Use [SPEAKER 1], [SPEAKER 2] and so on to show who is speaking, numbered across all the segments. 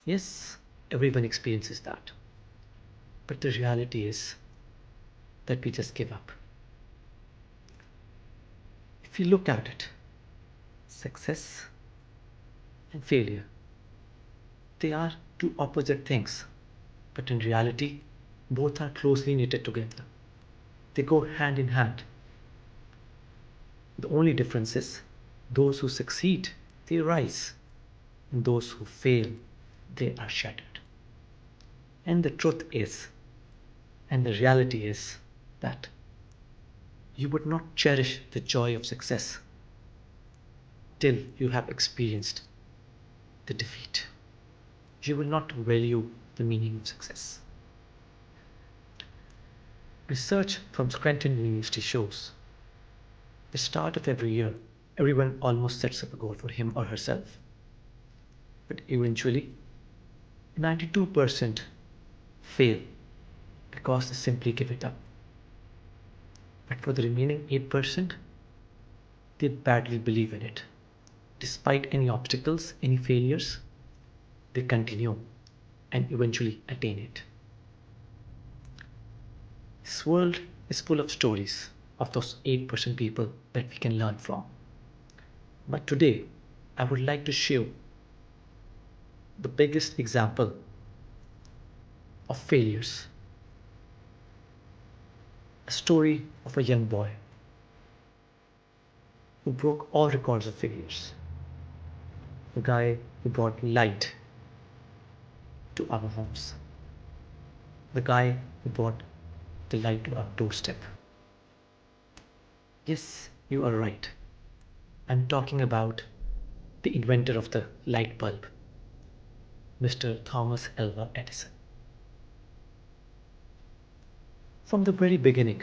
[SPEAKER 1] Yes, everyone experiences that. But the reality is that we just give up. If you look at it, success and failure, they are two opposite things. But in reality, both are closely knitted together. They go hand in hand. The only difference is those who succeed, they rise, and those who fail, they are shattered. And the truth is, and the reality is, that you would not cherish the joy of success till you have experienced the defeat. You will not value the meaning of success. Research from Scranton University shows the start of every year, everyone almost sets up a goal for him or herself. But eventually, 92% fail because they simply give it up. But for the remaining 8%, they badly believe in it. Despite any obstacles, any failures, they continue and eventually attain it. This world is full of stories of those 8% people that we can learn from. But today, I would like to show the biggest example of failures. A story of a young boy who broke all records of failures. A guy who brought light to our homes. The guy who brought the light to our doorstep. Yes, you are right. I'm talking about the inventor of the light bulb, Mr. Thomas Alva Edison. From the very beginning,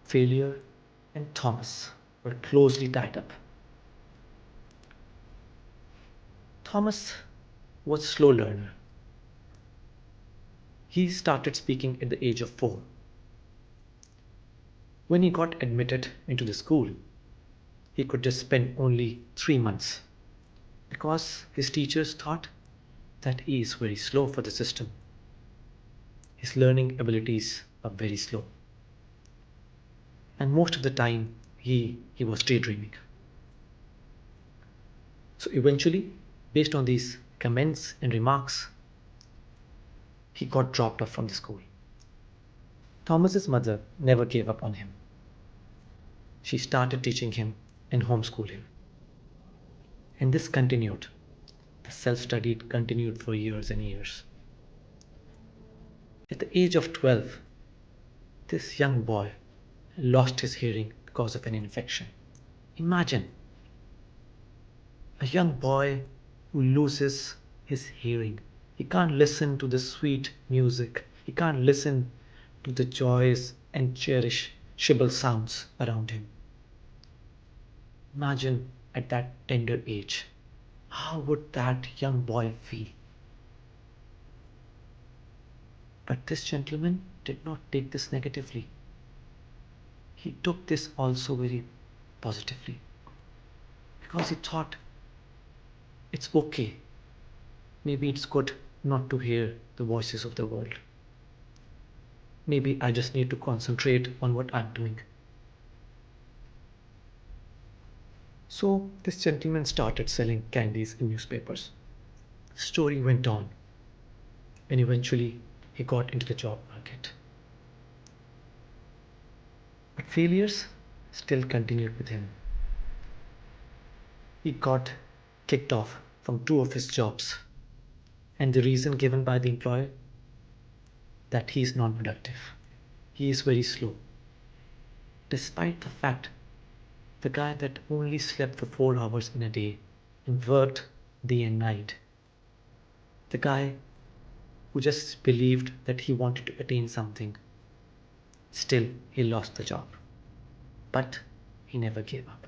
[SPEAKER 1] failure and Thomas were closely tied up. Thomas was a slow learner. He started speaking at the age of 4. When he got admitted into the school, he could just spend only 3 months because his teachers thought that he is very slow for the system. His learning abilities are very slow. And most of the time, he was daydreaming. So eventually, based on these comments and remarks, he got dropped off from the school. Thomas's mother never gave up on him. She started teaching him and homeschooled him. And this continued. The self-study continued for years and years. At the age of 12, this young boy lost his hearing because of an infection. Imagine a young boy who loses his hearing. He can't listen to the sweet music. He can't listen to the joyous and cherishable sounds around him. Imagine at that tender age, how would that young boy feel? But this gentleman did not take this negatively. He took this also very positively because he thought it's okay. Maybe it's good not to hear the voices of the world. Maybe I just need to concentrate on what I'm doing. So this gentleman started selling candies in newspapers. The story went on, and eventually he got into the job market. But failures still continued with him. He got kicked off from 2 of his jobs. And the reason given by the employer? That he is non-productive. He is very slow. Despite the fact, the guy that only slept for 4 hours in a day and worked day and night. The guy who just believed that he wanted to attain something. Still, he lost the job. But he never gave up.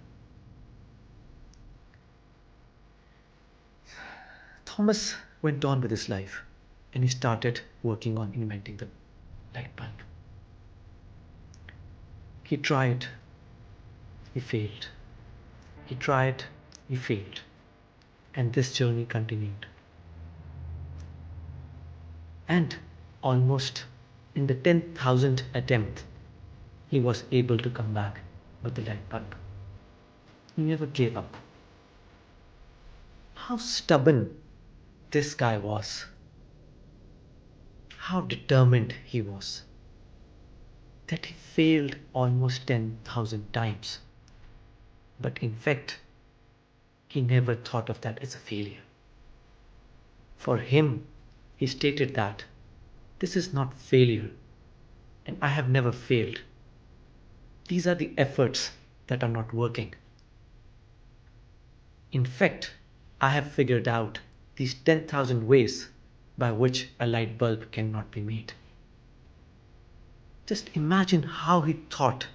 [SPEAKER 1] Thomas went on with his life and he started working on inventing the light bulb. He tried, he failed. He tried, he failed. And this journey continued. And almost in the 10,000th attempt, he was able to come back with the light bulb. He never gave up. How stubborn this guy was. How determined he was. That he failed almost 10,000 times. But in fact, he never thought of that as a failure. For him, he stated that this is not failure, and I have never failed. These are the efforts that are not working. In fact, I have figured out these 10,000 ways by which a light bulb cannot be made. Just imagine how he thought.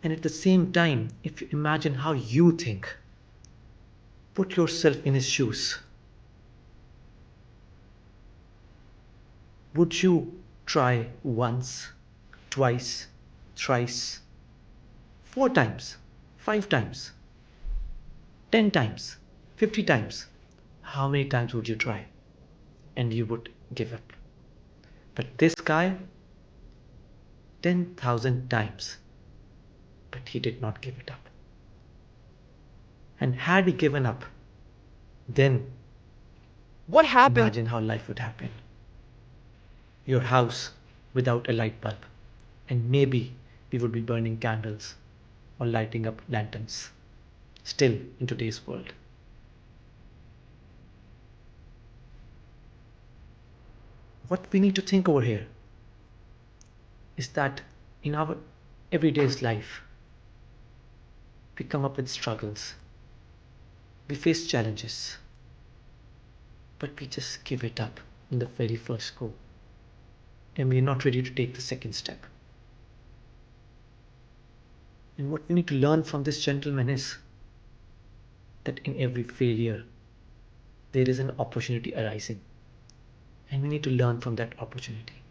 [SPEAKER 1] And at the same time, if you imagine how you think, put yourself in his shoes. Would you try once, twice, thrice, 4 times, 5 times, 10 times, 50 times? How many times would you try? And you would give up. But this guy, 10,000 times. But he did not give it up. And had he given up, then
[SPEAKER 2] What happened?
[SPEAKER 1] imagine how life would happen. Your house without a light bulb. And maybe we would be burning candles or lighting up lanterns. Still in today's world. What we need to think over here is that in our everyday's life, we come up with struggles. We face challenges. But we just give it up in the very first go. And we're not ready to take the second step. And what we need to learn from this gentleman is that in every failure, there is an opportunity arising. And we need to learn from that opportunity.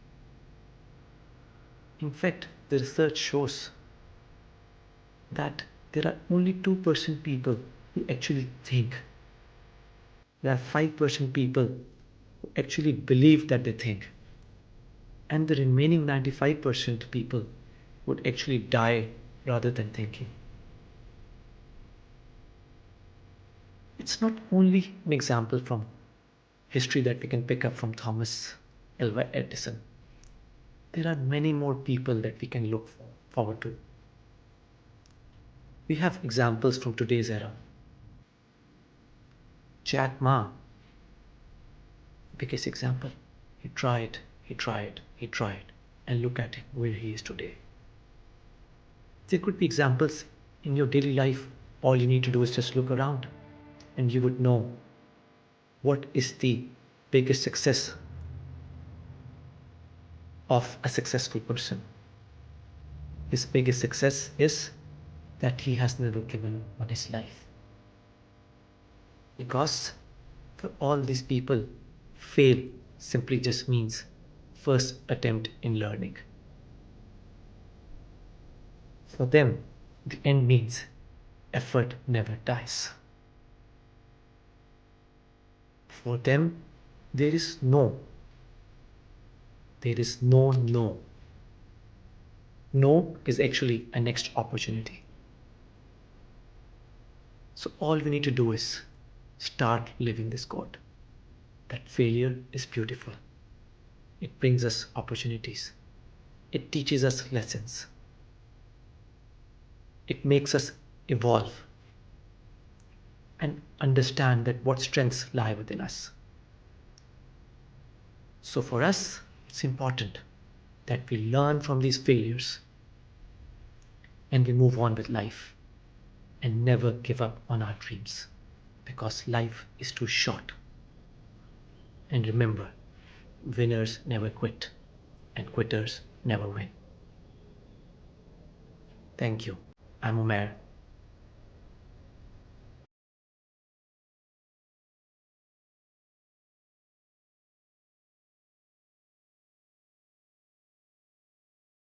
[SPEAKER 1] In fact, the research shows that there are only 2% people who actually think. There are 5% people who actually believe that they think. And the remaining 95% people would actually die rather than thinking. It's not only an example from history that we can pick up from Thomas Alva Edison. There are many more people that we can look forward to. We have examples from today's era. Jack Ma, biggest example. He tried, and look at him where he is today. There could be examples in your daily life. All you need to do is just look around and you would know what is the biggest success of a successful person. His biggest success is that he has never given up on his life. Because for all these people, fail simply just means first attempt in learning. For them, the end means effort never dies. For them, there is no. There is no no. No is actually a next opportunity. So all we need to do is start living this code. That failure is beautiful. It brings us opportunities. It teaches us lessons. It makes us evolve and understand that what strengths lie within us. So for us, it's important that we learn from these failures and we move on with life and never give up on our dreams because life is too short. And remember, winners never quit and quitters never win. Thank you. I'm Umair.